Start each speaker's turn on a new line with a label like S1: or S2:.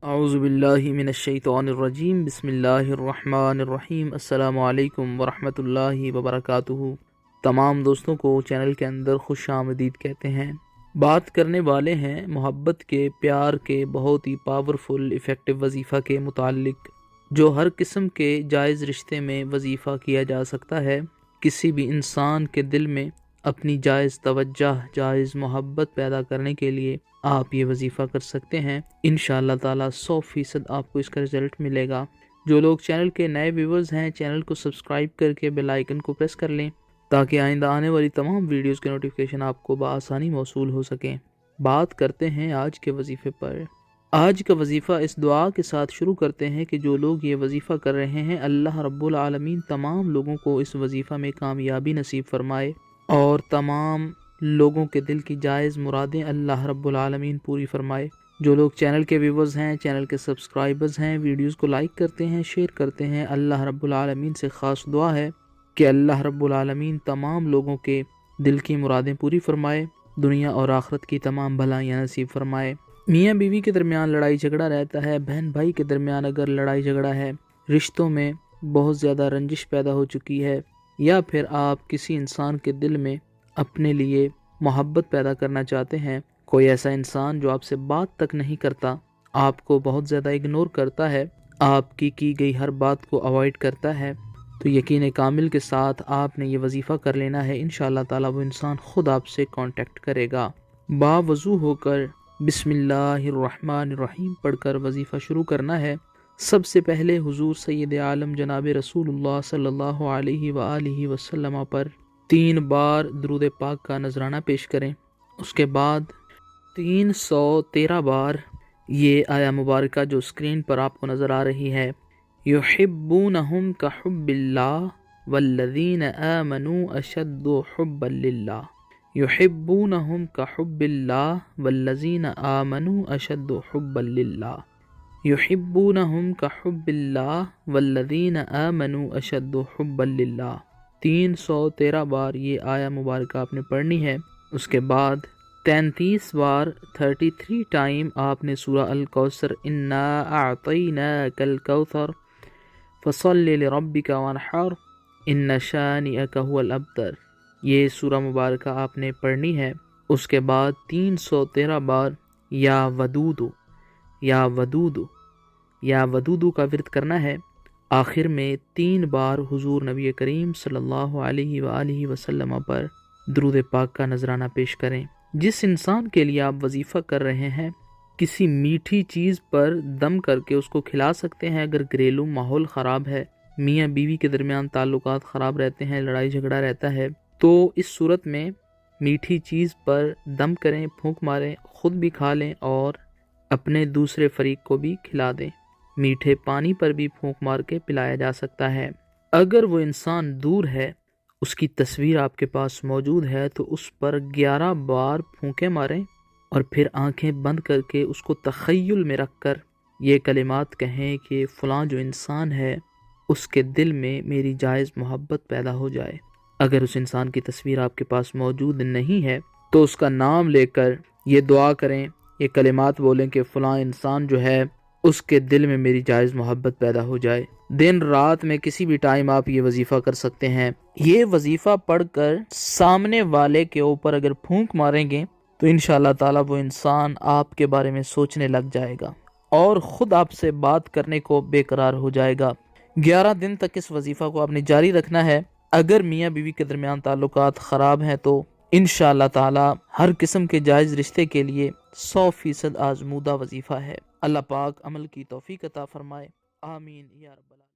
S1: اعوذ باللہ من الشیطان الرجیم، بسم اللہ الرحمن الرحیم۔ السلام علیکم ورحمۃ اللہ وبرکاتہ۔ تمام دوستوں کو چینل کے اندر خوش آمدید کہتے ہیں۔ بات کرنے والے ہیں محبت کے، پیار کے بہت ہی پاورفل افیکٹو وظیفہ کے متعلق، جو ہر قسم کے جائز رشتے میں وظیفہ کیا جا سکتا ہے۔ کسی بھی انسان کے دل میں اپنی جائز توجہ، جائز محبت پیدا کرنے کے لیے آپ یہ وظیفہ کر سکتے ہیں۔ انشاءاللہ تعالی 100% آپ کو اس کا رزلٹ ملے گا۔ جو لوگ چینل کے نئے ویورز ہیں، چینل کو سبسکرائب کر کے بیل آئیکن کو پریس کر لیں تاکہ آئندہ آنے والی تمام ویڈیوز کے نوٹیفیکیشن آپ کو بآسانی موصول ہو سکیں۔ بات کرتے ہیں آج کے وظیفے پر۔ آج کا وظیفہ اس دعا کے ساتھ شروع کرتے ہیں کہ جو لوگ یہ وظیفہ کر رہے ہیں، اللہ رب العالمین تمام لوگوں کو اس وظیفہ میں کامیابی نصیب فرمائے اور تمام لوگوں کے دل کی جائز مرادیں اللہ رب العالمین پوری فرمائے۔ جو لوگ چینل کے ویورز ہیں، چینل کے سبسکرائبرز ہیں، ویڈیوز کو لائک کرتے ہیں، شیئر کرتے ہیں، اللہ رب العالمین سے خاص دعا ہے کہ اللہ رب العالمین تمام لوگوں کے دل کی مرادیں پوری فرمائے، دنیا اور آخرت کی تمام بھلائیاں نصیب فرمائے۔ میاں بیوی کے درمیان لڑائی جھگڑا رہتا ہے، بہن بھائی کے درمیان اگر لڑائی جھگڑا ہے، رشتوں میں بہت زیادہ رنجش پیدا ہو چکی ہے، یا پھر آپ کسی انسان کے دل میں اپنے لیے محبت پیدا کرنا چاہتے ہیں، کوئی ایسا انسان جو آپ سے بات تک نہیں کرتا، آپ کو بہت زیادہ اگنور کرتا ہے، آپ کی گئی ہر بات کو اوائڈ کرتا ہے، تو یقین کامل کے ساتھ آپ نے یہ وظیفہ کر لینا ہے۔ انشاءاللہ تعالی وہ انسان خود آپ سے کانٹیکٹ کرے گا۔ باوضو ہو کر بسم اللہ الرحمن الرحیم پڑھ کر وظیفہ شروع کرنا ہے۔ سب سے پہلے حضور سید عالم جناب رسول اللہ صلی اللہ علیہ وآلہ وسلم پر 3 بار درود پاک کا نذرانہ پیش کریں۔ اس کے بعد 313 بار یہ آیہ مبارکہ جو اسکرین پر آپ کو نظر آ رہی ہے، یحبونہم کحب اللہ والذین آمنوا اشد حبا للہ، یحبونہم کحب اللہ والذین آمنوا اشد حبا للہ، یحبونہم کحب اللہ والذین آمنوا اشد حبا للہ۔ 313 بار یہ آیہ مبارکہ آپ نے پڑھنی ہے۔ اس کے بعد 33 بار 33 ٹائم آپ نے سورہ الکوثر انا اعطیناک الکوثر فصل لربک وانحر ان شانئک هو الابتر، یہ سورہ مبارکہ آپ نے پڑھنی ہے۔ اس کے بعد 313 بار یا ودودو یا ودودو یا ودودو کا ورد کرنا ہے۔ آخر میں 3 بار حضور نبی کریم صلی اللہ علیہ وآلہ وسلم پر درود پاک کا نذرانہ پیش کریں۔ جس انسان کے لیے آپ وظیفہ کر رہے ہیں، کسی میٹھی چیز پر دم کر کے اس کو کھلا سکتے ہیں۔ اگر گھریلو ماحول خراب ہے، میاں بیوی کے درمیان تعلقات خراب رہتے ہیں، لڑائی جھگڑا رہتا ہے، تو اس صورت میں میٹھی چیز پر دم کریں، پھونک ماریں، خود بھی کھا لیں اور اپنے دوسرے فریق کو بھی کھلا دیں۔ میٹھے پانی پر بھی پھونک مار کے پلایا جا سکتا ہے۔ اگر وہ انسان دور ہے، اس کی تصویر آپ کے پاس موجود ہے، تو اس پر 11 بار پھونکے ماریں اور پھر آنکھیں بند کر کے اس کو تخیل میں رکھ کر یہ کلمات کہیں کہ فلاں جو انسان ہے اس کے دل میں میری جائز محبت پیدا ہو جائے۔ اگر اس انسان کی تصویر آپ کے پاس موجود نہیں ہے تو اس کا نام لے کر یہ دعا کریں، یہ کلمات بولیں کہ فلاں انسان جو ہے اس کے دل میں میری جائز محبت پیدا ہو جائے۔ دن رات میں کسی بھی ٹائم آپ یہ وظیفہ کر سکتے ہیں۔ یہ وظیفہ پڑھ کر سامنے والے کے اوپر اگر پھونک ماریں گے تو انشاءاللہ تعالی وہ انسان آپ کے بارے میں سوچنے لگ جائے گا اور خود آپ سے بات کرنے کو بے قرار ہو جائے گا۔ 11 دن تک اس وظیفہ کو آپ نے جاری رکھنا ہے۔ اگر میاں بیوی کے درمیان تعلقات خراب ہیں تو انشاءاللہ تعالی ہر قسم کے جائز رشتے کے لیے 100% آزمودہ وظیفہ ہے۔ اللہ پاک عمل کی توفیق عطا فرمائے، آمین یا رب العالمین۔